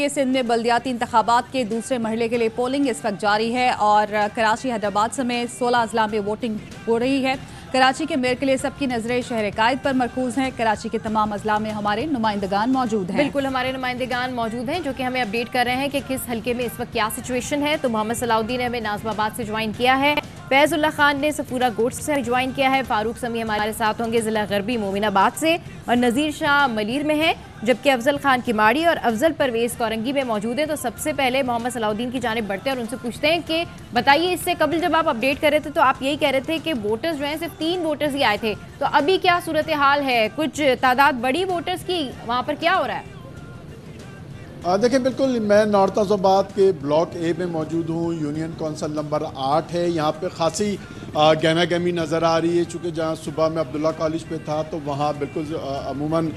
ये सिंध में बल्दियाती इंतखाबात के दूसरे मरहले के लिए पोलिंग इस वक्त जारी है और कराची, हैदराबाद समेत 16 अजला में वोटिंग हो रही है। कराची के मेयर के लिए सबकी नजरें शहर कायद पर मरकूज हैं। कराची के तमाम अजला में हमारे नुमाइंदगान मौजूद हैं। बिल्कुल, हमारे नुमाइंदगान मौजूद हैं जो कि हमें अपडेट कर रहे हैं कि किस हल्के में इस वक्त क्या सिचुएशन है। तो मोहम्मद सलाउद्दीन ने हमें नाज़िमाबाद से ज्वाइन किया है, फैजुल्लाह खान ने सफूरा गोट से ज्वाइन किया है, फारूक समी हमारे साथ होंगे जिला गरबी मोमिनाबाद से, और नज़ीर शाह मलीर में है, जबकि अफजल खान किमाड़ी और अफजल परवेज कोरंगी में मौजूद है। तो सबसे पहले मोहम्मद सलाउद्दीन की जानिब बढ़ते हैं और उनसे पूछते हैं कि बताइए, इससे कबल जब आप अपडेट कर रहे थे तो आप यही कह रहे थे कि वोटर्स जो हैं सिर्फ 3 वोटर्स ही आए थे, तो अभी क्या सूरत हाल है? कुछ तादाद बड़ी वोटर्स की, वहाँ पर क्या हो रहा है? देखिए, बिल्कुल मैं नॉर्थ नाज़िमाबाद के ब्लॉक ए में मौजूद हूँ। यूनियन कौंसिल नंबर 8 है। यहाँ पे खासी गहमा गहमी नज़र आ रही है, चूँकि जहाँ सुबह में अब्दुल्ला कॉलेज पे था तो वहाँ बिल्कुल अमूमन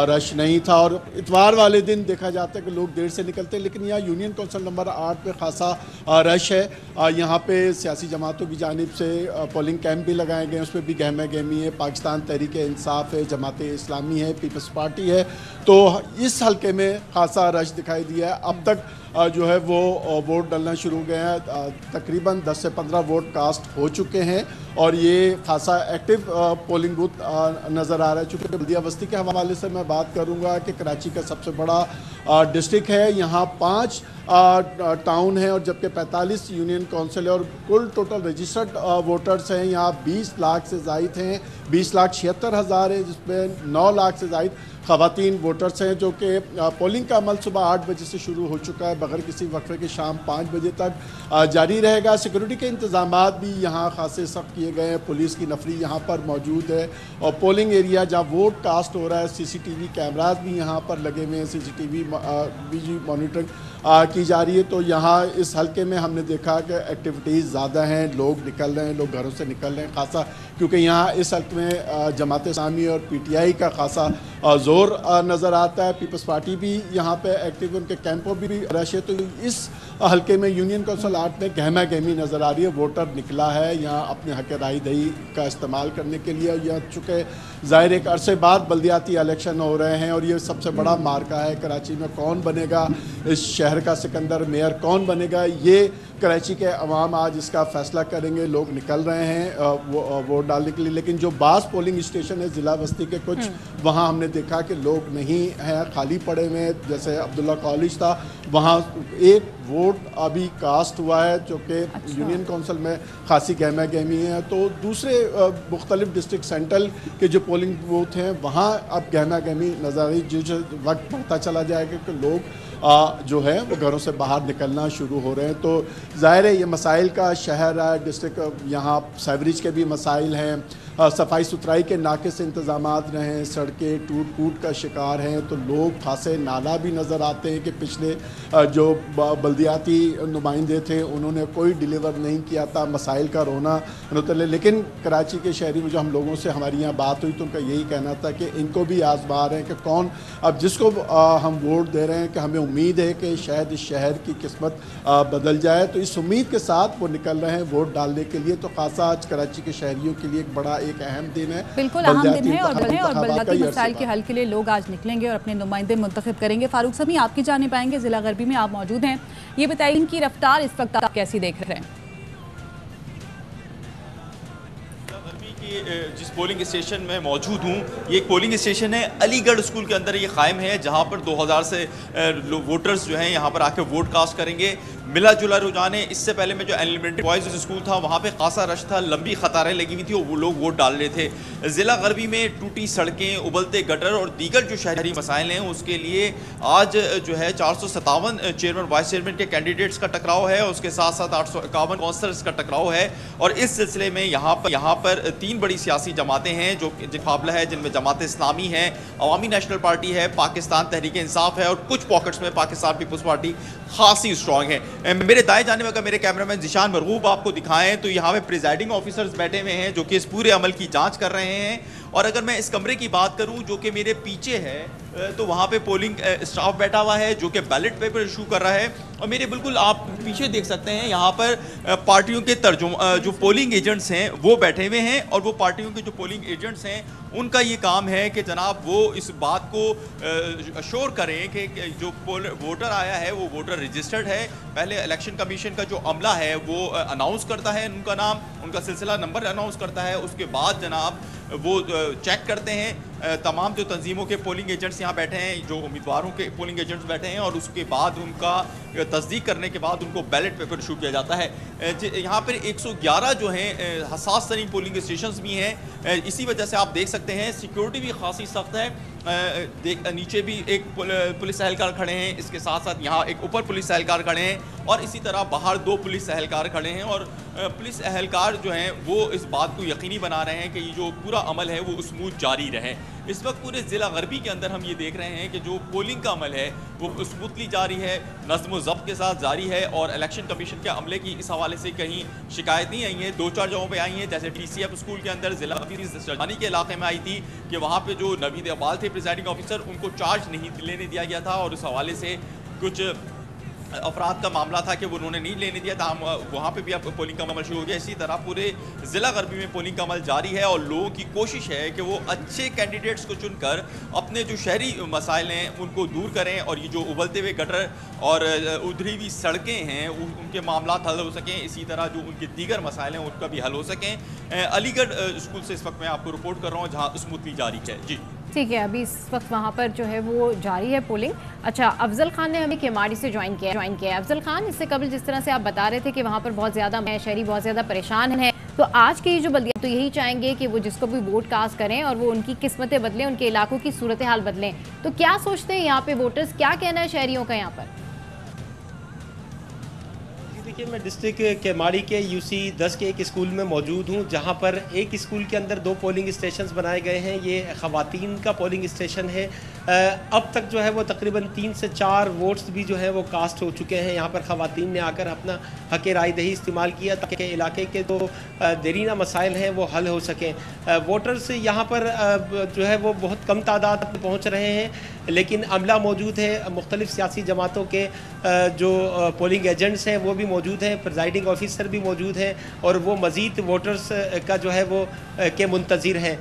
रश नहीं था, और इतवार वाले दिन देखा जाता है कि लोग देर से निकलते हैं, लेकिन यहाँ यूनियन कौंसिल नंबर 8 पे खासा रश है। यहाँ पे सियासी जमातों की जानिब से पोलिंग कैंप भी लगाए गए हैं, उस पर भी गहमा गहमी है। पाकिस्तान तहरीक इंसाफ है, जमात इस्लामी है, पीपल्स पार्टी है, तो इस हल्के में खासा रश दिखाई दिया है। अब तक जो है वो वोट डालना शुरू हो गए हैं। तकरीबन 10 से 15 वोट कास्ट हो चुके हैं और ये खासा एक्टिव पोलिंग बूथ नज़र आ रहा है। चूँकि बल्दिया बस्ती के हवाले से मैं बात करूँगा कि कराची का सबसे बड़ा डिस्ट्रिक्ट है। यहाँ 5 टाउन है और जबकि 45 यूनियन काउंसिल है और कुल टोटल रजिस्टर्ड वोटर्स हैं यहाँ 20 लाख से ज़ायद हैं। 20,76,000 है, जिसमें 9 लाख से ज़ायद ख़वातीन वोटर्स हैं। जो कि पोलिंग का अमल सुबह 8 बजे से शुरू हो चुका है, बगैर किसी वक्फे के शाम 5 बजे तक जारी रहेगा। सिक्योरिटी के इंतज़ामात भी यहाँ खासे सख्त किए गए हैं। पुलिस की नफरी यहाँ पर मौजूद है और पोलिंग एरिया जहाँ वोट कास्ट हो रहा है, CCTV कैमराज भी यहाँ पर लगे हुए हैं, CCTV भी मॉनिटरिंग की जा रही है। तो यहाँ इस हल्के में हमने देखा कि एक्टिविटीज़ ज़्यादा हैं, लोग निकल रहे हैं, लोग घरों से निकल रहे हैं खासा, क्योंकि यहाँ इस हल्के में जमात इस्लामी और PTI का खासा ज़ोर नज़र आता है। पीपल्स पार्टी भी यहाँ पे एक्टिव, उनके कैंपों भी रश है। तो इस हल्के में यूनियन कौंसिल 8 में गहमा गहमी नज़र आ रही है। वोटर निकला है यहाँ अपने हक राय दही का इस्तेमाल करने के लिए। यह चूँकि ज़ाहिर एक अरसे बाद बल्दियाती इलेक्शन हो रहे हैं और ये सबसे बड़ा मार्का है कराची में। कौन बनेगा इस शहर का सिकंदर, मेयर कौन बनेगा, ये कराची के अवाम आज इसका फैसला करेंगे। लोग निकल रहे हैं वोट डालने के लिए, लेकिन जो बास पोलिंग स्टेशन है ज़िला बस्ती के कुछ, वहाँ हमने देखा कि लोग नहीं हैं, खाली पड़े हुए हैं। जैसे अब्दुल्ला कॉलेज था, वहाँ एक वोट अभी कास्ट हुआ है, जो कि यूनियन काउंसिल में खासी गहमा गहमी है। तो दूसरे मुख्तलिफ डिस्ट्रिक्ट सेंट्रल के जो पोलिंग बूथ हैं वहाँ अब गहमा गहमी नज़र आ रही। जो वक्त बढ़ता चला जाएगा कि लोग जो है वो घरों से बाहर निकलना शुरू हो रहे हैं। तो ज़ाहिर है ये मसाइल का शहर है डिस्ट्रिक्ट। यहाँ सेवरेज के भी मसाइल हैं, सफाई सुथराई के नाक़िस इंतज़ामात रहें, सड़कें टूट फूट का शिकार हैं। तो लोग खासे नाला भी नज़र आते हैं कि पिछले जो बल्दियाती नुमाइंदे थे उन्होंने कोई डिलीवर नहीं किया था। मसाइल का रोना नतले, लेकिन कराची के शहरी में जो हम लोगों से हमारी यहाँ बात हुई तो उनका यही कहना था कि इनको भी आज़मा रहे हैं कि कौन अब जिसको हम वोट दे रहे हैं कि हमें उम्मीद है कि शायद इस शहर की किस्मत बदल जाए। तो इस उम्मीद के साथ वो निकल रहे हैं वोट डालने के लिए। तो खासा आज कराची के शहरियों के लिए एक बड़ा एक अहम दिन है, बिल्कुल अहम दिन है और बल्दियाती मसाइल के हल के लिए लोग आज निकलेंगे और अपने नुमाइंदे मुंतखब करेंगे। फारूक समी, आपकी जानिब आएंगे, जिला गरबी में आप मौजूद हैं, ये बताइए इनकी रफ्तार इस वक्त आप कैसी देख रहे हैं? जिस पोलिंग स्टेशन में मौजूद हूँ, ये एक पोलिंग स्टेशन है अलीगढ़ स्कूल के अंदर ये कायम है, जहाँ पर 2000 से वोटर्स जो हैं यहाँ पर आके वोट कास्ट करेंगे। मिला जुला रुझान है। इससे पहले में जो एलिमेंट्री बॉयज़ स्कूल था वहाँ पे खासा रश था, लंबी कतारें लगी हुई थी और वो लोग वोट डाल रहे थे। ज़िला गरबी में टूटी सड़कें, उबलते गटर और दीगर जो शहरी मसाइल हैं उसके लिए आज जो है 457 चेयरमैन वाइस चेयरमैन के कैंडिडेट्स का टकराव है, उसके साथ साथ 851 काउंसलर्स का टकराव है। और इस सिलसिले में यहाँ पर 3 बड़ी सियासी जमातें हैं जो मुकाबला है, जिनमें जमात इस्लामी है, अवामी नेशनल पार्टी है, पाकिस्तान तहरीक इंसाफ है और कुछ पॉकेट्स में पाकिस्तान पीपल्स पार्टी खासी स्ट्रॉन्ग है। मेरे दाएं जाने में अगर मेरे कैमरामैन जिशान मरगूब आपको दिखाएं तो यहाँ पे प्रिजाइडिंग ऑफिसर्स बैठे हुए हैं जो कि इस पूरे अमल की जांच कर रहे हैं। और अगर मैं इस कमरे की बात करूं जो कि मेरे पीछे है, तो वहाँ पे पोलिंग स्टाफ बैठा हुआ है जो कि बैलेट पेपर इशू कर रहा है। और मेरे बिल्कुल आप पीछे देख सकते हैं यहाँ पर पार्टियों के जो पोलिंग एजेंट्स हैं वो बैठे हुए हैं, और वो पार्टियों के जो पोलिंग एजेंट्स हैं उनका ये काम है कि जनाब वो इस बात को अश्योर करें कि जो वोटर आया है वो वोटर रजिस्टर्ड है। पहले इलेक्शन कमीशन का जो अमला है वो अनाउंस करता है उनका नाम, उनका सिलसिला नंबर अनाउंस करता है, उसके बाद जनाब वो चेक करते हैं तमाम जो तंजीमों के पोलिंग एजेंट्स यहाँ बैठे हैं, जो उम्मीदवारों के पोलिंग एजेंट्स बैठे हैं, और उसके बाद उनका तस्दीक करने के बाद उनको बैलेट पेपर इशू किया जाता है। यहाँ पर 111 जो हैं हसास तरीन पोलिंग स्टेशंस भी हैं, इसी वजह से आप देख सकते हैं सिक्योरिटी भी खासी सख्त है। नीचे भी एक पुलिस एहलकार खड़े हैं, इसके साथ साथ यहाँ एक ऊपर पुलिस एहलकार खड़े हैं, और इसी तरह बाहर 2 पुलिस एहलकार खड़े हैं। और पुलिस एहलकार जो हैं वो इस बात को यकीनी बना रहे हैं कि ये जो पूरा अमल है वो स्मूथ जारी रहे। इस वक्त पूरे ज़िला गरबी के अंदर हम ये देख रहे हैं कि जो पोलिंग का अमल है वो स्मूथली जारी है, नज़्म व ज़ब्त के साथ जारी है, और इलेक्शन कमीशन के अमले की इस हवाले से कहीं शिकायत नहीं आई है। 2-4 जगहों पे आई हैं, जैसे TCF स्कूल के अंदर ज़िला सरदानी के इलाके में आई थी कि वहाँ पे जो नवीद इकबाल थे प्रिजाइडिंग ऑफिसर, उनको चार्ज नहीं लेने दिया गया था, और उस हवाले से कुछ अफराद का मामला था कि वो उन्होंने नहीं लेने दिया था। हम वहाँ पे भी अब पोलिंग का अमल शुरू हो गया। इसी तरह पूरे ज़िला गरबी में पोलिंग का अमल जारी है, और लोगों की कोशिश है कि वो अच्छे कैंडिडेट्स को चुनकर अपने जो शहरी मसाइल हैं उनको दूर करें, और ये जो उबलते हुए गटर और उधरी हुई सड़कें हैं उनके मामला हल हो सकें, इसी तरह जो उनके दीगर मसाइल हैं उनका भी हल हो सकें। अलीगढ़ स्कूल से इस वक्त मैं आपको रिपोर्ट कर रहा हूँ जहाँ स्मूथली जारी है। जी ठीक है, अभी इस वक्त वहाँ पर जो है वो जारी है पोलिंग। अच्छा, अफजल खान ने हमें केमाड़ी से ज्वाइन किया है। अफजल खान, इससे कबल जिस तरह से आप बता रहे थे कि वहाँ पर बहुत ज़्यादा शहरी बहुत ज़्यादा परेशान हैं, तो आज की जो बल्दिया तो यही चाहेंगे कि वो जिसको भी वोट कास्ट करें और वो उनकी किस्मतें बदलें, उनके इलाकों की सूरत हाल बदलें। तो क्या सोचते हैं यहाँ पे वोटर्स, क्या कहना है शहरियों का यहाँ पर? देखिए, मैं डिस्ट्रिक्ट केमाड़ी के UC 10 के एक स्कूल में मौजूद हूँ, जहाँ पर एक स्कूल के अंदर 2 पोलिंग स्टेशंस बनाए गए हैं। ये ख़वातीन का पोलिंग स्टेशन है। अब तक जो है वो तकरीबन 3 से 4 वोट्स भी जो है वो कास्ट हो चुके हैं। यहाँ पर ख़वातीन ने आकर अपना हक़ राय दही इस्तेमाल किया ताकि इलाके के जो देरीना मसाइल हैं वो हल हो सकें। वोटर्स यहाँ पर जो है वो बहुत कम तादाद में पहुँच रहे हैं, लेकिन अमला मौजूद है, मुख्तलिफ़ सियासी जमातों के जो पोलिंग एजेंट्स हैं वो भी मौजूद हैं, प्रिजाइडिंग ऑफिसर भी मौजूद हैं, और वो मज़ीद वोटर्स का जो है वो के मुंतज़िर हैं।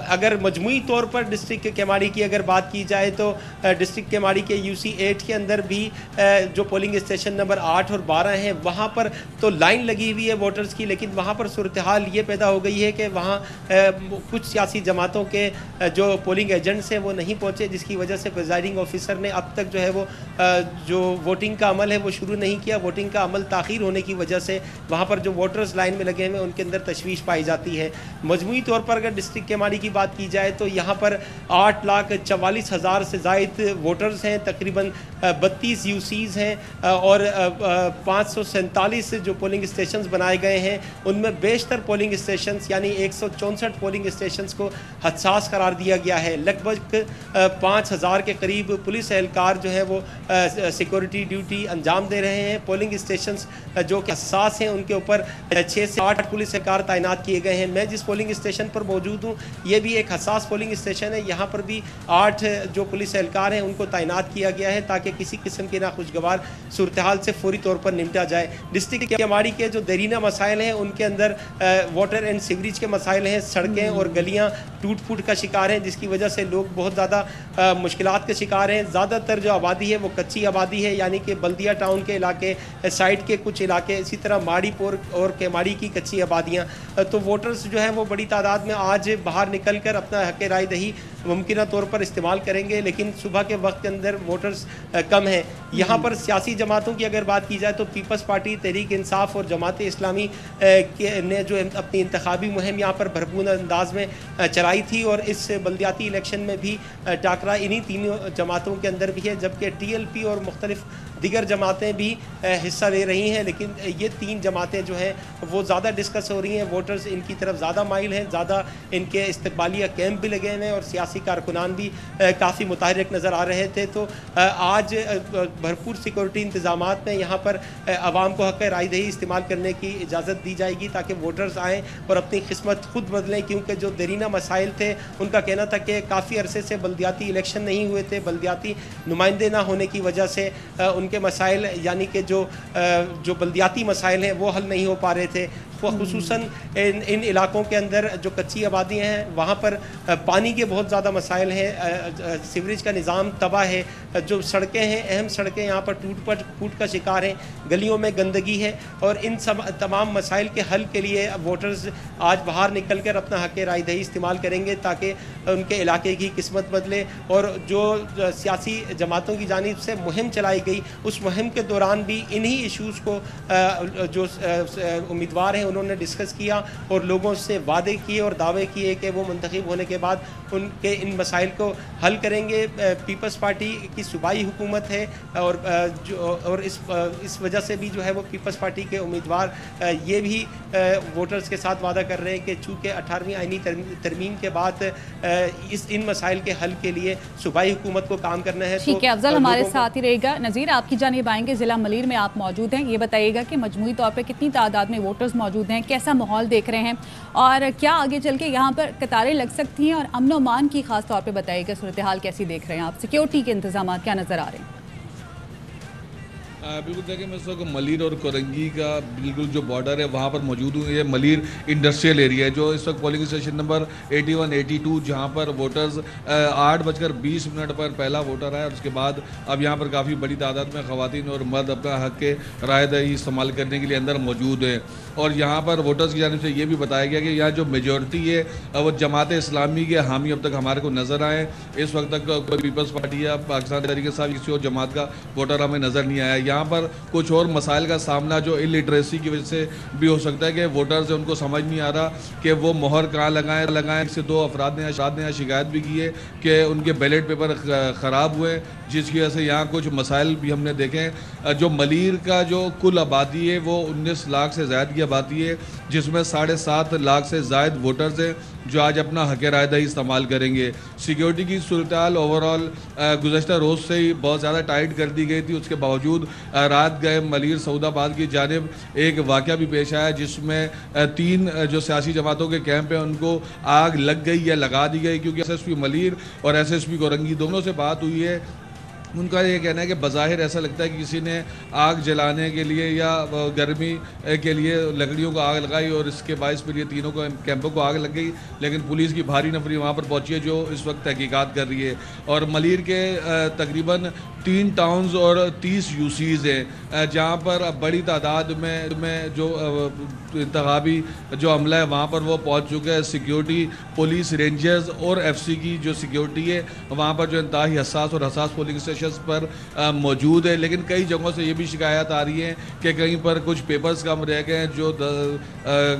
अगर मजमूई तौर पर डिस्ट्रिक्ट केमाड़ी की अगर बात की जाए तो डिस्ट्रिक्ट केमाड़ी के UC 8 के अंदर भी जो पोलिंग स्टेशन नंबर 8 और 12 हैं वहाँ पर तो लाइन लगी हुई है वोटर्स की, लेकिन वहाँ पर सूरत हाल ये पैदा हो गई है कि वहाँ कुछ सियासी जमातों के जो पोलिंग एजेंट्स हैं वो नहीं पहुँचे, जिसकी वजह से प्रिजाइडिंग ऑफिसर ने अब तक जो है वो जो वोटिंग का अमल है वो शुरू नहीं किया। वोटिंग का अमल ताख़ीर होने की वजह से वहाँ पर जो वोटर्स लाइन में लगे हुए हैं उनके अंदर तशवीश पाई जाती है। मजमूई तौर पर अगर डिस्ट्रिक्ट केमाड़ी की बात की जाए तो यहाँ पर 8,44,000 से ज़ायद वोटर्स हैं, तकरीबन 32 UCs हैं, और 547 जो पोलिंग स्टेशंस बनाए गए हैं उनमें बेशतर पोलिंग स्टेशंस यानी 164 पोलिंग स्टेशंस को हसास करार दिया गया है। लगभग 5,000 के करीब पुलिस एहलकार जो है वो सिक्योरिटी ड्यूटी अंजाम दे रहे हैं। पोलिंग स्टेशंस जो कि हसास हैं उनके ऊपर 6 से 8 पुलिस एहलकार तैनात किए गए हैं। मैं जिस पोलिंग स्टेशन पर मौजूद हूँ ये भी एक हसास पोलिंग स्टेशन है। यहाँ पर भी 8 जो पुलिस एहलकार हैं उनको तैनात किया गया है ताकि किसी किस्म की नाखुशगवार सूरत हाल से फौरी तौर पर निपटा जाए। डिस्ट्रिक्ट केमाड़ी के जो देरीना मसाइल हैं उनके अंदर वाटर एंड सीवरेज के मसाइल हैं, सड़कें और गलियाँ टूट फूट का शिकार हैं, जिसकी वजह से लोग बहुत ज़्यादा मुश्किलात के शिकार हैं। ज़्यादातर जो आबादी है वो कच्ची आबादी है, यानी कि बल्दिया टाउन के इलाके, साइड के कुछ इलाके, इसी तरह माड़ीपुर और केमाड़ी की कच्ची आबादियाँ। तो वोटर्स जो है वो बड़ी तादाद में आज बाहर निकल कर अपना हक़ राय दही मुमकिन तौर पर इस्तेमाल करेंगे, लेकिन सुबह के वक्त के अंदर वोटर्स कम हैं। यहाँ पर सियासी जमातों की अगर बात की जाए तो पीपल्स पार्टी, तहरीक इंसाफ और जमात इस्लामी ने जो अपनी इंतखाबी मुहिम यहाँ पर भरपूर अंदाज में चलाई थी, और इस बल्दियाती इलेक्शन में भी टाकरा इन्हीं तीनों जमातों के अंदर भी है, जबकि TLP और मुख्तलिफ दीगर जमातें भी हिस्सा ले रही हैं, लेकिन ये 3 जमातें जो हैं वो ज़्यादा डिस्कस हो रही हैं। वोटर्स इनकी तरफ ज़्यादा माइल हैं, ज़्यादा इनके इस्तकबालिया कैंप भी लगे हुए हैं और सियासी कारकुनान भी काफ़ी मुतहरिक नज़र आ रहे थे। तो आज भरपूर सिक्योरिटी इंतजामात में यहाँ पर आवाम को हक़ राय दही इस्तेमाल करने की इजाज़त दी जाएगी ताकि वोटर्स आएँ और अपनी किस्मत खुद बदलें, क्योंकि जो देरीना मसाइल थे उनका कहना था कि काफ़ी अरसे से बल्दियाती इलेक्शन नहीं हुए थे, बल्दियाती नुमाइंदे ना होने की वजह से उनके मसाइल यानी कि जो बल्दियाती मसाइल हैं वो हल नहीं हो पा रहे थे। खुसूसन इन इलाकों के अंदर जो कच्ची आबादियाँ हैं वहाँ पर पानी के बहुत ज़्यादा मसाइल हैं, सीवरेज का निज़ाम तबाह है, जो सड़कें हैं अहम सड़कें यहाँ पर टूट का शिकार हैं, गलियों में गंदगी है और इन सब तमाम मसाइल के हल के लिए वोटर्स आज बाहर निकल कर अपना हक़ राय दही इस्तेमाल करेंगे ताकि उनके इलाके की किस्मत बदले। और जो सियासी जमातों की जानिब से मुहिम चलाई गई उस मुहिम के दौरान भी इन्हीं इशूज़ को जो उम्मीदवार हैं उन्होंने डिस्कस किया और लोगों से वादे किए और दावे किए कि वो मुंतखब होने के बाद उनके इन मसाइल को हल करेंगे। पीपल्स पार्टी की सूबाई हुकूमत है और इस वजह से भी जो है वो पीपल्स पार्टी के उम्मीदवार ये भी वोटर्स के साथ वादा कर रहे हैं कि चूँकि 18वीं आईनी तरमीम के बाद इन मसाइल के हल के लिए सूबाई हुकूमत को काम करना है। ठीक है, अफजल हमारे साथ ही रहेगा। नज़ीर, आपकी जानिब आएंगे, ज़िला मलीर में आप मौजूद हैं, ये बताइएगा कि मजमूई तौर पर कितनी तादाद में वोटर्स मौजूद हैं, कैसा माहौल देख रहे हैं और क्या आगे चल के यहाँ पर कतारें लग सकती हैं, और अमन व अमान की खास तौर पे बताइएगा सूरत हाल कैसी देख रहे हैं आप, सिक्योरिटी के इंतजाम क्या नज़र आ रहे हैं? बिल्कुल देखिए, मैं इस वक्त मलीर और कोरंगी का बिल्कुल जो बॉर्डर है वहाँ पर मौजूद हूँ। ये मलीर इंडस्ट्रियल एरिया है जो इस वक्त पोलिंग स्टेशन नंबर 81, 82 जहाँ पर वोटर्स 8:20 पर पहला वोटर है और उसके बाद अब यहाँ पर काफ़ी बड़ी तादाद में ख़वातीन और मर्द अपना हक़ के राय दही इस्तेमाल करने के लिए अंदर मौजूद हैं। और यहाँ पर वोटर्स की जानिब से ये भी बताया गया कि यहाँ जो मेजॉरिटी है वो जमात इस्लामी के हामी अब तक हमारे को नज़र आए। इस वक्त तक कोई पीपल्स पार्टी या पाकिस्तान तरीके से किसी और जमात का वोटर हमें नज़र नहीं आया। यहाँ पर कुछ और मसाइल का सामना जो इलिटरेसी की वजह से भी हो सकता है कि वोटर्स उनको समझ नहीं आ रहा कि वो मोहर कहाँ लगाएं। इससे 2 अफराद ने शिकायत भी की है कि उनके बैलेट पेपर ख़राब हुए, जिसकी वजह से यहाँ कुछ मसाइल भी हमने देखे। जो मलीर का जो कुल आबादी है वो 19 लाख से ज़्यादा की आबादी है, जिसमें 7.5 लाख से ज़्यादा वोटर्स हैं जो आज अपना हक़ राय दही इस्तेमाल करेंगे। सिक्योरिटी की सूरत हाल ओवरऑल गुज़श्ता रोज़ से ही बहुत ज़्यादा टाइट कर दी गई थी। उसके बावजूद रात गए मलीर सऊदाबाद की जानिब एक वाक़या भी पेश आया जिसमें 3 जो सियासी जमातों के कैंप हैं उनको आग लग गई या लगा दी गई, क्योंकि SSP मलीर और SSP कोरंगी दोनों से बात हुई है। उनका ये कहना है कि बज़ाहिर ऐसा लगता है कि किसी ने आग जलाने के लिए या गर्मी के लिए लकड़ियों को आग लगाई और इसके बायस पर ये तीनों को कैंपों को आग लग गई, लेकिन पुलिस की भारी नफरी वहाँ पर पहुँची है जो इस वक्त तहकीकात कर रही है। और मलीर के तकरीबन 3 टाउन्स और 30 UCs हैं जहाँ पर बड़ी तादाद में जो इंतखाबी जो अमला है वहाँ पर वो पहुँच चुके हैं। सिक्योरिटी पुलिस रेंजर्स और FC की जो सिक्योरिटी है वहाँ पर जो इंतहाई हसास पोलिंग स्टेशन पर मौजूद है। लेकिन कई जगहों से ये भी शिकायत आ रही है कि कहीं पर कुछ पेपर्स कम रह गए हैं, जो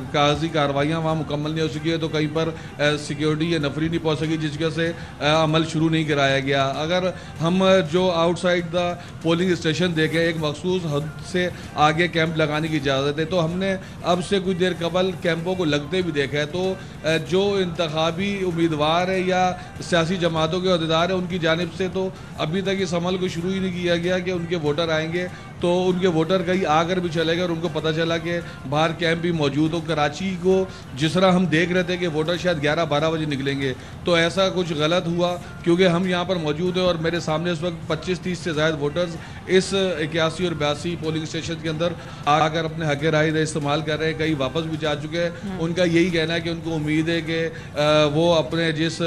कागजी कार्रवाइयाँ वहाँ मुकम्मल नहीं हो सकी है, तो कहीं पर सिक्योरिटी या नफरी नहीं पहुँच सकी जिसकी वजह से अमल शुरू नहीं कराया गया। अगर हम जो आउटसाइड द पोलिंग स्टेशन देखें, एक मखसूस हद से आगे कैंप लगाने की इजाज़त है, तो हमने अब से कुछ देर कबल कैंपों को लगते भी देखा है। तो जो इंतखाबी उम्मीदवार है या सियासी जमातों के अहदेदार है उनकी जानिब से तो अभी तक इस अमल को शुरू ही नहीं किया गया कि उनके वोटर आएंगे तो उनके वोटर कहीं आकर भी चले गए और उनको पता चला कि बाहर कैंप भी मौजूद हो। कराची को जिस तरह हम देख रहे थे कि वोटर शायद 11-12 बजे निकलेंगे, तो ऐसा कुछ गलत हुआ क्योंकि हम यहाँ पर मौजूद हैं और मेरे सामने इस वक्त 25-30 से ज़्यादा वोटर्स इस 81 और 82 पोलिंग स्टेशन के अंदर आकर अपने हक़ राय इस्तेमाल कर रहे हैं। कई वापस भी जा चुके हैं। उनका यही कहना है कि उनको उम्मीद है कि वो अपने जिस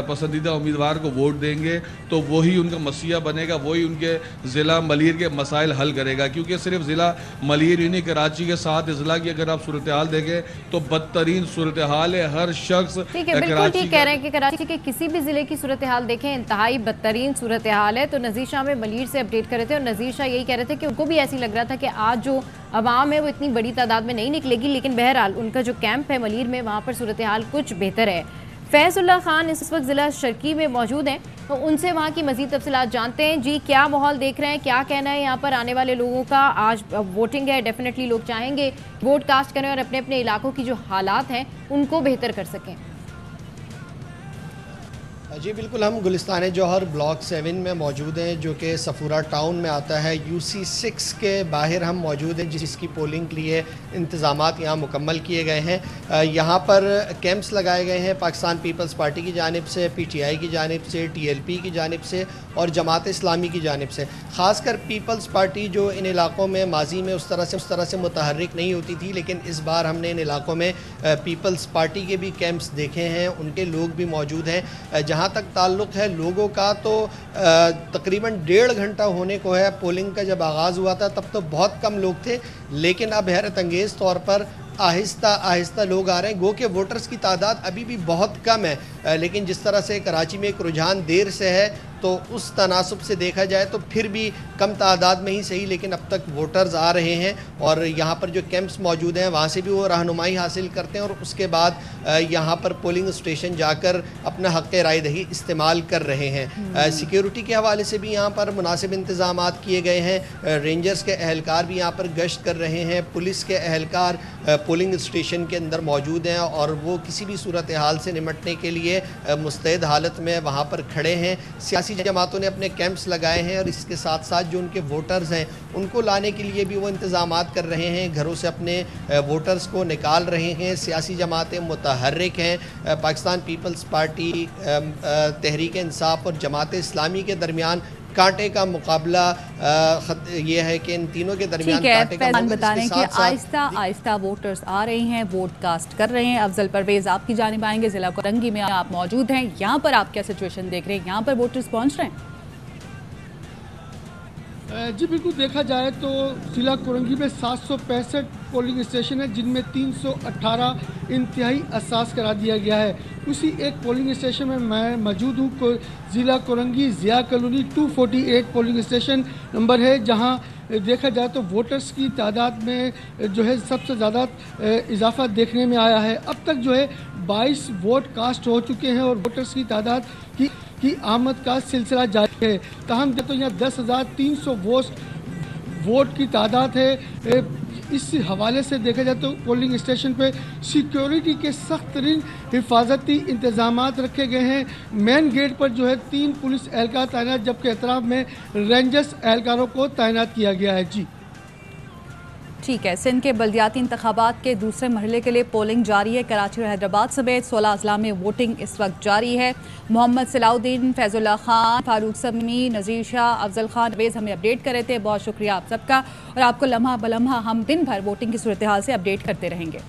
पसंदीदा उम्मीदवार को वोट देंगे तो वही उनका मसीहा बनेगा, वही उनके ज़िला मलीर के मसाइल हल करेगा। क्योंकि सिर्फ ज़िला मलीर ही नहीं, कराची के 7 ज़िला की अगर आप सूरत हाल देखें तो बदतरीन सूरत हाल है। हर शख्स ठीक है, बिल्कुल ठीक कह रहे हैं कि कराची के किसी भी ज़िले की सूरत हाल देखें इंतहाई बदतरीन सूरत हाल है। तो नज़ीर शाह में मलीर से अपडेट कर रहे थे और नज़ीर शाह यही कह रहे थे कि उनको भी ऐसी लग रहा था कि आज जो अवाम है वो इतनी बड़ी तादाद में नहीं निकलेगी, लेकिन बहरहाल उनका जो कैंप है मलीर में वहाँ पर सूरत हाल कुछ बेहतर है। फैजुल्ला खान इस वक्त ज़िला शर्की में मौजूद हैं, तो उनसे वहाँ की मज़ीद तफसीलात जानते हैं। जी, क्या माहौल देख रहे हैं, क्या कहना है यहाँ पर आने वाले लोगों का? आज वोटिंग है, डेफिनेटली लोग चाहेंगे वोट कास्ट करें और अपने अपने इलाकों की जो हालात हैं उनको बेहतर कर सकें। जी बिल्कुल, हम गुलिस्तान जौहर ब्लॉक 7 में मौजूद हैं, जो कि सफूरा टाउन में आता है। UC 6 के बाहर हम मौजूद हैं, जिसकी पोलिंग के लिए इंतज़ामात यहाँ मुकम्मल किए गए हैं। यहाँ पर कैंप्स लगाए गए हैं पाकिस्तान पीपल्स पार्टी की जानिब से, PTI की जानिब से, TLP की जानिब से और जमात इस्लामी की जानिब से। ख़ासकर पीपल्स पार्टी जो इन इलाकों में माजी में उस तरह से मुतहर्रिक नहीं होती थी, लेकिन इस बार हमने इन इलाकों में पीपल्स पार्टी के भी कैंप्स देखे हैं, उनके लोग भी मौजूद हैं। जहाँ तक ताल्लुक़ है लोगों का, तो तकरीबन 1.5 घंटा होने को है। पोलिंग का जब आगाज़ हुआ था तब तो बहुत कम लोग थे, लेकिन अब हैरत अंगेज़ तौर पर आहिस्ता आहिस्ता लोग आ रहे हैं। गो के वोटर्स की तादाद अभी भी बहुत कम है, लेकिन जिस तरह से कराची में एक रुझान देर से है, तो उस तनासब से देखा जाए तो फिर भी कम तादाद में ही सही, लेकिन अब तक वोटर्स आ रहे हैं और यहाँ पर जो कैंप्स मौजूद हैं वहाँ से भी वो रहनुमाई हासिल करते हैं और उसके बाद यहाँ पर पोलिंग स्टेशन जाकर अपना हक़ राय दही इस्तेमाल कर रहे हैं। सिक्योरिटी के हवाले से भी यहाँ पर मुनासिब इंतज़ाम किए गए हैं। रेंजर्स के एहलकार भी यहाँ पर गश्त कर रहे हैं, पुलिस के एहलकार पोलिंग स्टेशन के अंदर मौजूद हैं और वो किसी भी सूरत हाल से निमटने के लिए मुस्तैद हालत में वहाँ पर खड़े हैं। सियासी जमातों ने अपने कैंप्स लगाए हैं और इसके साथ साथ जो उनके वोटर्स हैं उनको लाने के लिए भी वो इंतज़ामात कर रहे हैं, घरों से अपने वोटर्स को निकाल रहे हैं। सियासी जमातें मुतहर्रिक हैं, पाकिस्तान पीपल्स पार्टी, तहरीक इंसाफ और जमात इस्लामी के दरमियान कांटे का मुकाबला ये है कि इन तीनों के दरमियान कांटे का मुकाबला। बता रहे हैं कि आहिस्ता आहिस्ता वोटर्स आ रहे हैं, वोट कास्ट कर रहे हैं। अफजल परवेज आपकी जानिब आएंगे, जिला कोरंगी में आप मौजूद हैं, यहाँ पर आप क्या सिचुएशन देख रहे हैं? यहाँ पर वोटर्स पहुँच रहे हैं? जी बिल्कुल, देखा जाए तो ज़िला कोरंगी में 765 पोलिंग स्टेशन है, जिनमें 318 इंतहाई असास करा दिया गया है। उसी एक पोलिंग स्टेशन में मैं मौजूद हूँ, ज़िला Korangi Zia colony 248 polling station number है, जहाँ देखा जाए तो वोटर्स की तादाद में जो है सबसे ज़्यादा इजाफा देखने में आया है। अब तक जो है 22 वोट कास्ट हो चुके हैं और वोटर्स की तादाद की आमद का सिलसिला जारी है। ताहम तो यहाँ 10,300 वोट की तादाद है। इस हवाले से देखा जाए तो पोलिंग स्टेशन पे सिक्योरिटी के सख्त तरीन हिफाजती इंतजामात रखे गए हैं। मेन गेट पर जो है 3 पुलिस एहलकार तैनात, जबकि एतराफ़ में रेंजर्स एहलकारों को तैनात किया गया है। जी ठीक है। सिंध के बल्दियाती इंतखाबात के दूसरे मरहले के लिए पोलिंग जारी है। कराची और हैदराबाद समेत 16 अजला में वोटिंग इस वक्त जारी है। मोहम्मद सलाउद्दीन, फैजुल्ला खान, फारूक समी, नज़ीर शाह, अफजल खान परवेज हमें अपडेट कर रहे थे। बहुत शुक्रिया आप सबका, और आपको लम्हा बलम्हा हम दिन भर वोटिंग की सूरत हाल से अपडेट करते रहेंगे।